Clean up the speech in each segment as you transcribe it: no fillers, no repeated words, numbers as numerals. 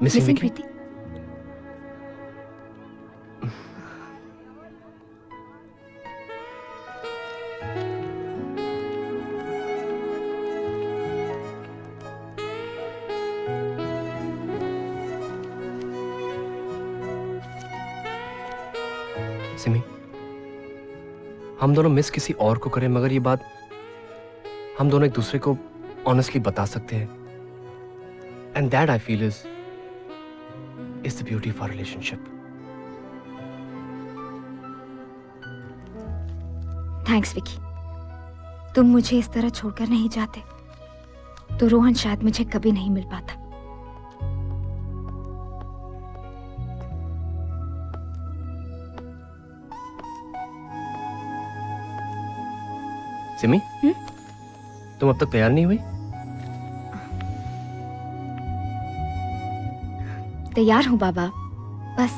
Missing प्रीति। सिमी, हम दोनों miss किसी और को करें, मगर ये बात हम दोनों एक दूसरे को ऑनेस्टली बता सकते हैं। And that I feel is the beauty of our relationship. Thanks Vicky, तुम मुझे इस तरह छोड़कर नहीं जाते तो रोहन शायद मुझे कभी नहीं मिल पाता। सिमी, तुम अब तक तैयार नहीं हुई? तैयार हूं बाबा, बस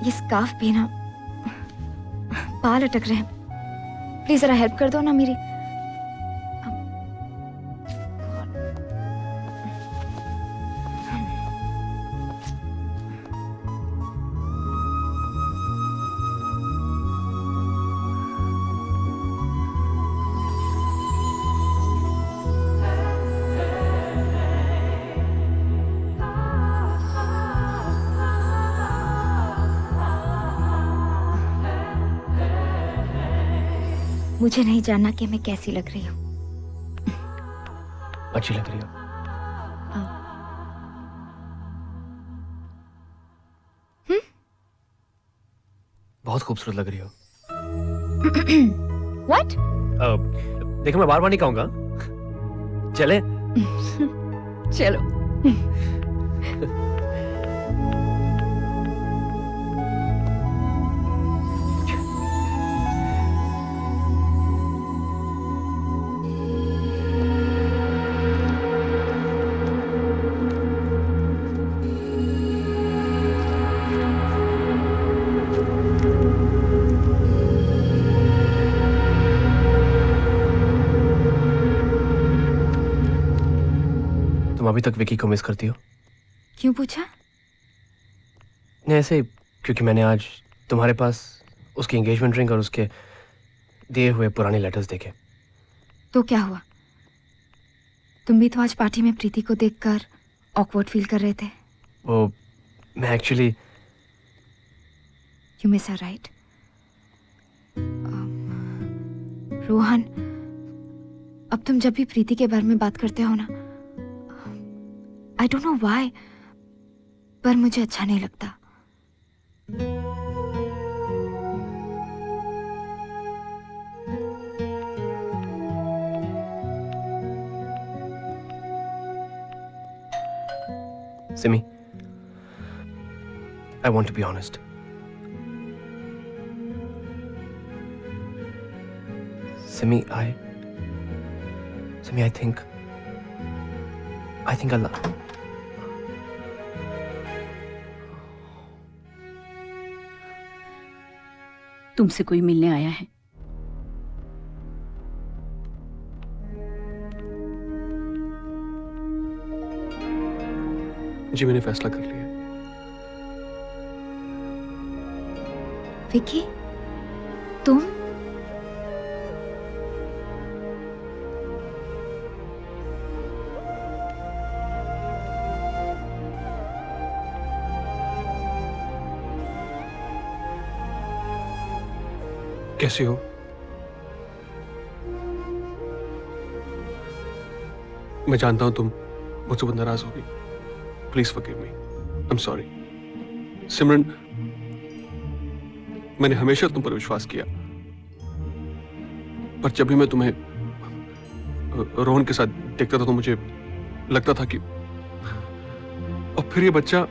ये स्कार्फ भी ना बाल अटक रहे हैं। प्लीज जरा हेल्प कर दो ना मेरी। मुझे नहीं जानना कि मैं कैसी लग रही हूँ। अच्छी लग रही हो। बहुत खूबसूरत लग रही हो। What? देखो, मैं बार बार नहीं कहूंगा। चले? चलो। तुम अभी तक विकी को मिस करती हो? क्यों पूछा? नहीं, ऐसे क्योंकि मैंने आज तुम्हारे पास उसकी एंगेजमेंट रिंग और उसके दिए हुए पुराने लेटर्स देखे। तो क्या हुआ? तुम भी तो आज पार्टी में प्रीति को देखकर ऑकवर्ड फील कर रहे थे। वो मैं actually you miss her, right? Rohan, अब तुम जब भी प्रीति के बारे में बात करते हो ना, आई डोंट नो व्हाई, पर मुझे अच्छा नहीं लगता। Simi, I want to be honest. Simi, I think I love. तुमसे कोई मिलने आया है? जी, मैंने फैसला कर लिया। विकी, तुम? कैसी हो? मैं जानता हूं तुम मुझसे बहुत नाराज होगी। Please forgive me. I am sorry. Simran, मैंने हमेशा तुम पर विश्वास किया, पर जब भी मैं तुम्हें रोहन के साथ देखता था तो मुझे लगता था कि, और फिर ये बच्चा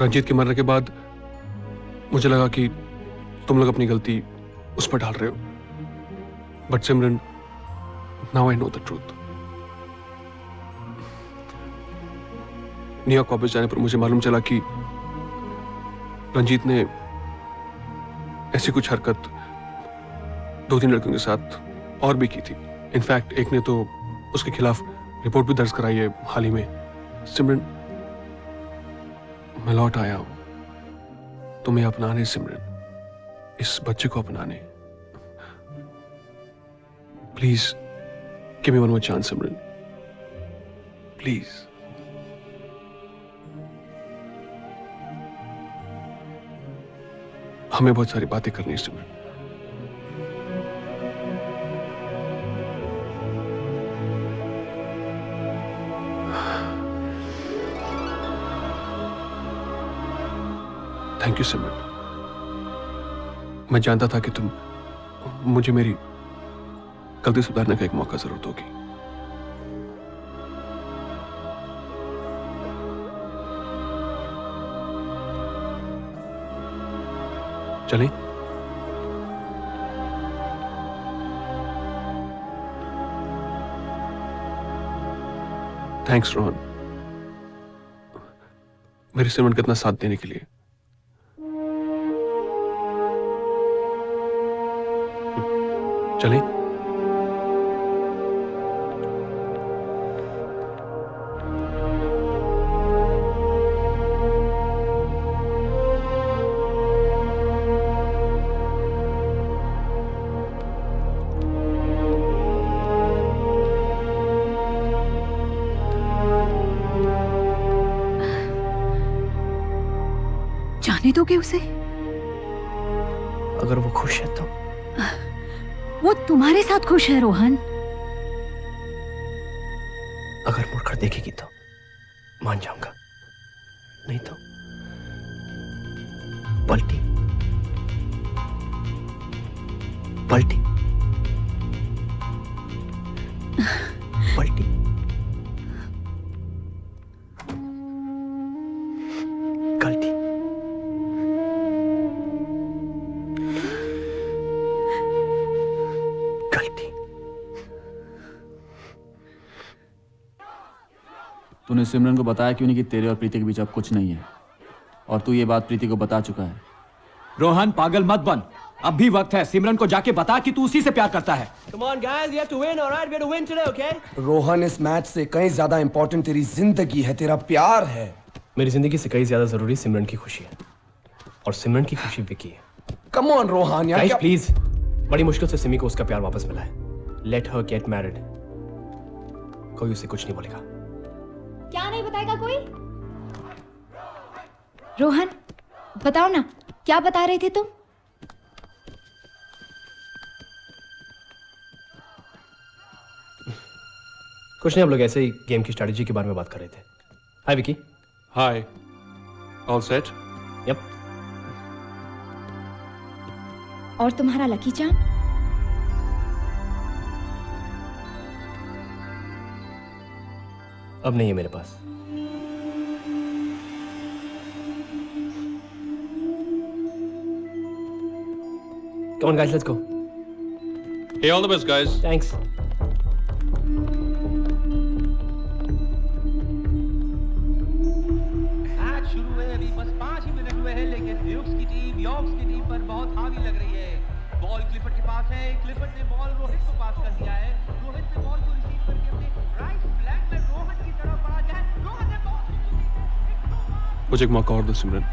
रंजीत के मरने के बाद मुझे लगा कि तुम लोग अपनी गलती उस पर डाल रहे हो। But Simran, now I know the truth. New York वापस जाने पर मुझे मालूम चला कि रंजीत ने ऐसी कुछ हरकत 2-3 लड़कियों के साथ और भी की थी। इनफैक्ट एक ने तो उसके खिलाफ रिपोर्ट भी दर्ज कराई है हाल ही में। सिमरन, मैं लौट आया हूं तुम्हें अपनाने। सिमरन, इस बच्चे को अपनाने। Please give me one more chance Simran, please. हमें बहुत सारी बातें करनी है सिमरन। थैंक यू सिमरन। मैं जानता था कि तुम मुझे मेरी गलती सुधारने का एक मौका जरूर दोगी। चलें? थैंक्स रोहन, मेरी सिमरन का इतना साथ देने के लिए। चलें? जाने दोगे उसे? अगर वो खुश है तो। वो तुम्हारे साथ खुश है रोहन। अगर मुड़कर देखेगी तो मान जाऊंगा, नहीं तो पलटी पलटी पलटी। गलती। गलती। तूने सिमरन को बताया क्यों नहीं कि तेरे और प्रीति के बीच अब कुछ नहीं है, और तू ये बात प्रीति को बता चुका है। रोहन पागल मत बन, अब भी वक्त है। सिमरन को जाके बता कि तू उसी से प्यार करता है। Come on guys, we have to win, all right? We have to win today, okay? Rohan, इस मैच से कहीं ज्यादा इंपॉर्टेंट तेरी जिंदगी है, तेरा प्यार है। मेरी जिंदगी से कई ज्यादा जरूरी सिमरन की खुशी है, और सिमरन की खुशी विकी है। कम ऑन रोहन यार, गाइस क्या... प्लीज, बड़ी मुश्किल से सिमी को उसका प्यार वापस मिला है। Let her get married. कोई उसे कुछ नहीं बोलेगा। क्या नहीं बताएगा कोई? रोहन, बताओ ना, क्या बता रहे थे तुम? कुछ नहीं, हम लोग ऐसे ही गेम की स्ट्रेटजी के बारे में बात कर रहे थे। हाय विकी। हाय, ऑल सेट? यप। और तुम्हारा लकी चार्म? अब नहीं है मेरे पास। Come on guys, let's go. Hey, all the best guys. Thanks. Match शुरू हुए अभी बस 5 ही मिनट हुए हैं, लेकिन ड्यूक्स की टीम यॉर्क्स की टीम पर बहुत हावी लग रही है। बॉल क्लिफर्ड के पास है, क्लिफर्ड ने बॉल रोहित को पास कर दिया है। रोहित ने बॉल को रिसीव करके अपने राइट फ्लैंक में रोहन की तरफ बढ़ा दिया है। रोहन ने बॉल मुझे एक मौका और दो सिमरन।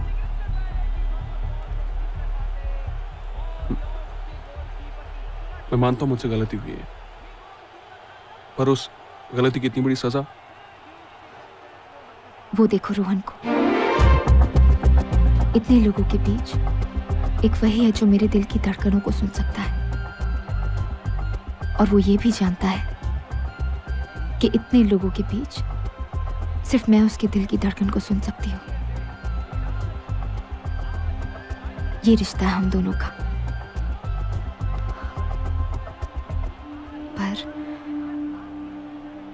मैं मानता हूं मुझसे गलती हुई है, पर उस गलती की इतनी बड़ी सजा। वो देखो रोहन को, इतने लोगों के बीच एक वही है जो मेरे दिल की धड़कनों को सुन सकता है, और वो ये भी जानता है कि इतने लोगों के बीच सिर्फ मैं उसके दिल की धड़कन को सुन सकती हूँ। ये रिश्ता है हम दोनों का।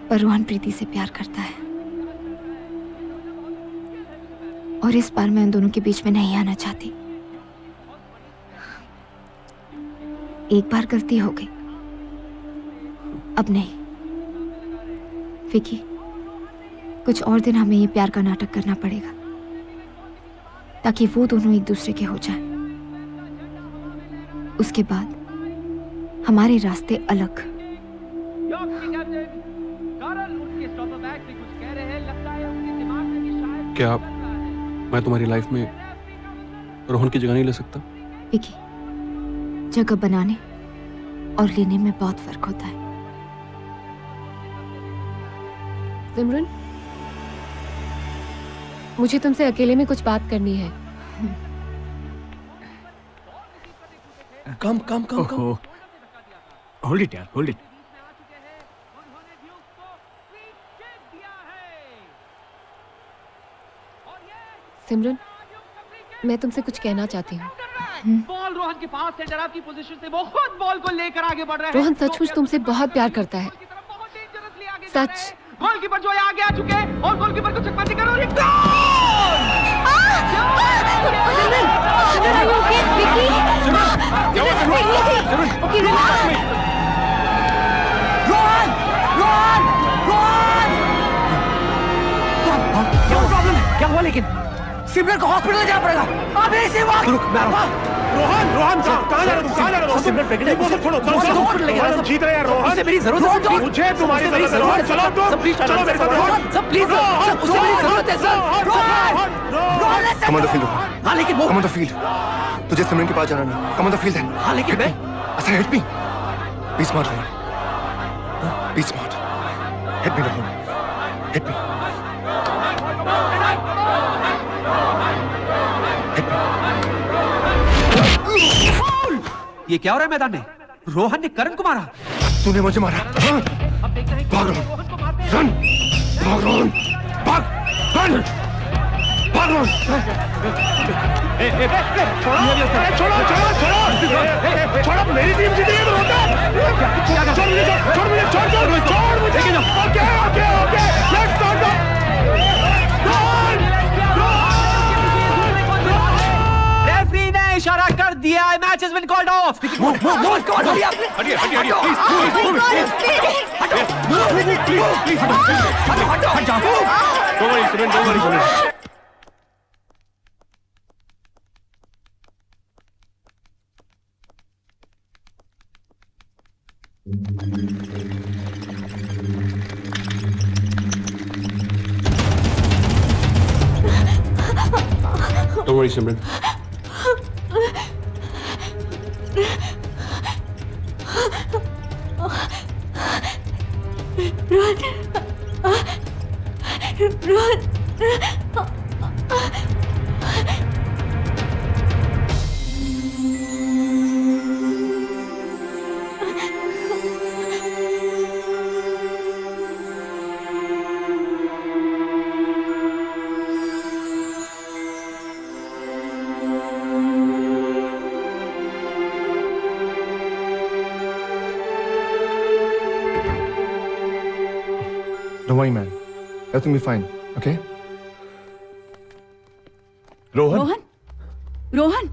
पर रोहन प्रीति से प्यार करता है, और इस बार मैं उन दोनों के बीच में नहीं आना चाहती। एक बार गलती हो गई, अब नहीं। विकी, कुछ और दिन हमें ये प्यार का नाटक करना पड़ेगा, ताकि वो दोनों एक दूसरे के हो जाएं। उसके बाद हमारे रास्ते अलग। यॉर्क्स की कैप्टन कारल उठ के स्टॉपर बैक से कुछ कह रहे हैं, लगता है उनके क्या मैं तुम्हारी लाइफ में रोहन की जगह नहीं ले सकता? विकी, जगह बनाने और लेने में बहुत फर्क होता है। सिमरन, मुझे तुमसे अकेले में कुछ बात करनी है। कम कम कम कम। होल्ड इट यार, होल्ड इट। सिमरन, मैं तुमसे कुछ कहना चाहती हूँ। बॉल रोहन के पास, सेंटर हाफ की पोजीशन से वो खुद बॉल को लेकर आगे बढ़ रहे हैं। रोहन सचमुच तुमसे बहुत प्यार करता है। सच। गोलकीपर जो है आगे आ चुके हैं और गोलकीपर को चकमा करो। क्या हुआ? लेकिन सिमरन को हॉस्पिटल ले जाना पड़ेगा अभी से वक्त। रुक, मैं आ रहा हूं। रोहन कहाँ जा रहे हो? कहाँ जा रहे हो? सिमरन प्रेग्नेंट है। छोड़ो हॉस्पिटल ले जाना। जीत रहे हैं रोहन। उसे मेरी जरूरत है। मुझे तुम्हारी जरूरत है रोहन। चलो तुम, चलो मेरे साथ रोहन। सब प्लीज, उसे मेरी जरूरत है sir. Come on the field. हाँ लेकिन वो कम ऑन द फील्ड। तुझे सिमरन के पास जाना नहीं। कम ऑन द फील्ड है। हाँ लेकिन मैं अच्छा hit me. Be smart Rohan. Be smart. Hit me Rohan. Hit me. ये क्या हो रहा है मैदान में? रोहन ने करण को मारा। तूने मुझे मारा। भाग रोहन। रन। भाग रोहन। भाग। रन। भाग रोहन। छोड़ो मेरी टीम जीती है तो होता है। छोड़ मुझे। Okay let's start. रेफरी ने इशारा कर दिया है, match has been called off. Don't worry, Simran. Don't worry, man. Everything will be fine. Okay? Rohan, Rohan,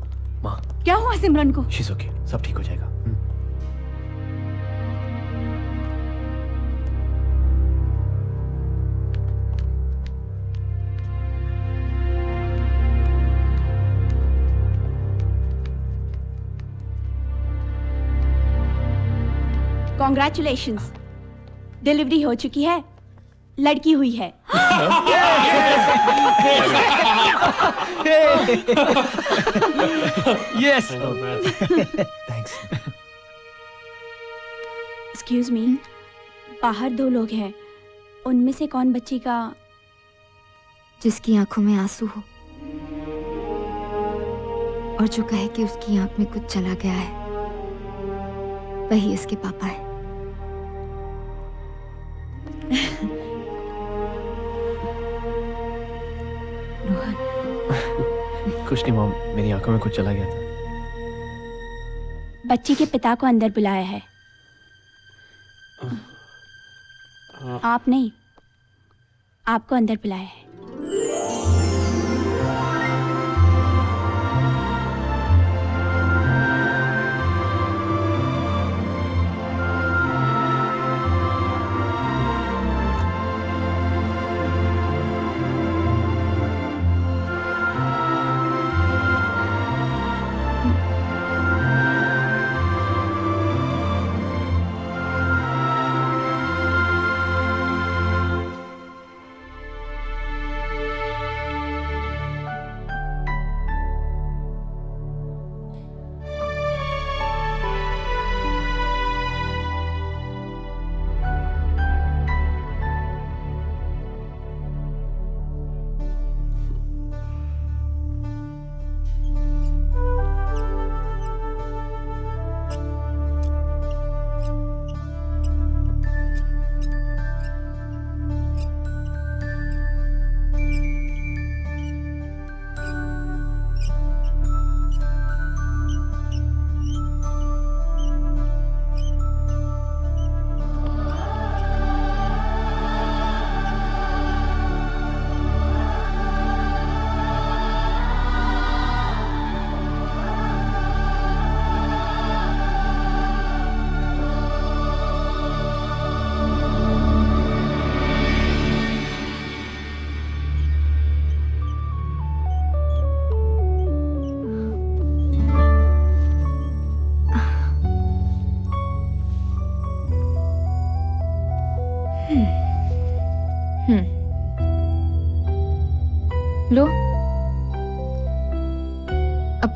माँ, क्या हुआ सिमरन को? शीज ओके, सब ठीक हो जाएगा। कॉन्ग्रेचुलेशंस, डिलीवरी हो चुकी है, लड़की हुई है। यस। थैंक्स। एक्सक्यूज मी, बाहर दो लोग हैं, उनमें से कौन बच्ची का? जिसकी आंखों में आंसू हो और जो कहे कि उसकी आंख में कुछ चला गया है, वही इसके पापा है। कुछ नहीं मॉम, मेरी आंखों में कुछ चला गया था। बच्ची के पिता को अंदर बुलाया है। आप नहीं, आपको अंदर बुलाया है।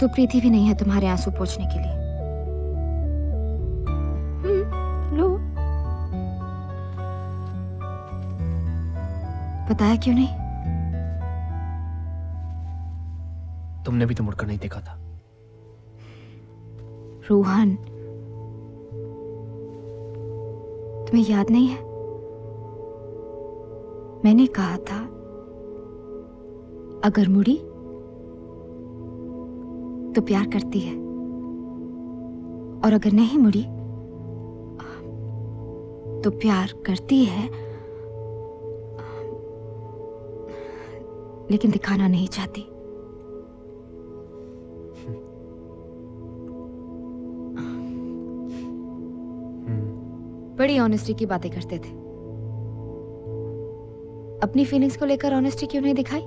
तो प्रीति भी नहीं है तुम्हारे आंसू पोंछने के लिए। लो। बताया क्यों नहीं? तुमने भी तो मुड़कर नहीं देखा था। रोहन, तुम्हें याद नहीं है? मैंने कहा था अगर मुड़ी तो प्यार करती है, और अगर नहीं मुड़ी तो प्यार करती है लेकिन दिखाना नहीं चाहती। बड़ी ऑनेस्टी की बातें करते थे। अपनी फीलिंग्स को लेकर ऑनेस्टी क्यों नहीं दिखाई?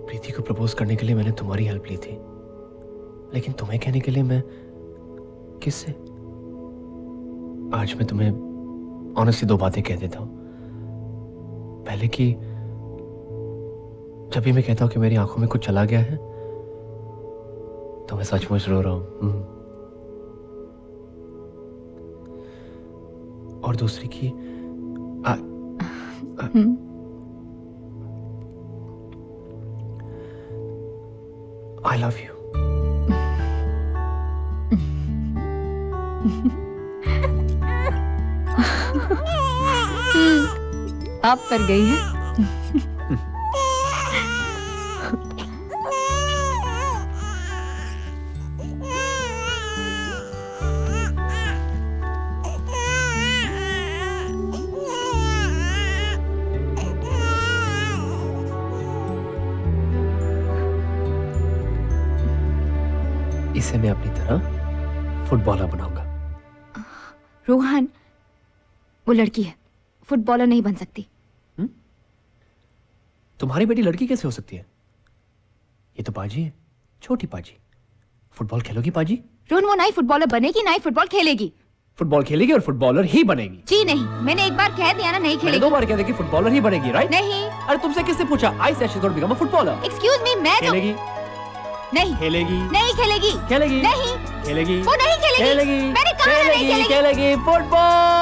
प्रीति को प्रपोज करने के लिए मैंने तुम्हारी हेल्प ली थी, लेकिन तुम्हें कहने के लिए मैं किससे? आज मैं तुम्हें ऑनेस्टली 2 बातें कह देता हूं। पहले कि जब भी मैं कहता हूं कि मेरी आंखों में कुछ चला गया है तो मैं सचमुच रो रहा हूं। और दूसरी की I love you. आप पर गई है। इसे मैं अपनी तरह फुटबॉलर बनाऊंगा। रोहन, वो लड़की है, फुटबॉलर नहीं बन सकती। तुम्हारी बेटी लड़की कैसे हो सकती है? ये तो पाजी है, छोटी पाजी। फुटबॉल खेलोगी पाजी? रोहन, वो ना ही फुटबॉलर बनेगी ना ही फुटबॉल खेलेगी। फुटबॉल खेलेगी और फुटबॉलर ही बनेगी। जी नहीं, मैंने एक बार कह दिया ना, नहीं खेलेगी। 2 बार कह दे कि फुटबॉलर ही बनेगी, राइट? नहीं। अरे तुमसे किसने पूछा? I said she is going to become a footballer. Excuse me, मैं तो खेलेगी? नहीं खेलेगी? नहीं खेलेगी। खेलेगी? नहीं खेलेगी? वो नहीं खेलेगी। खेलेगी? मैंने कहा ना नहीं खेलेगी। खेलेगी फुटबॉल।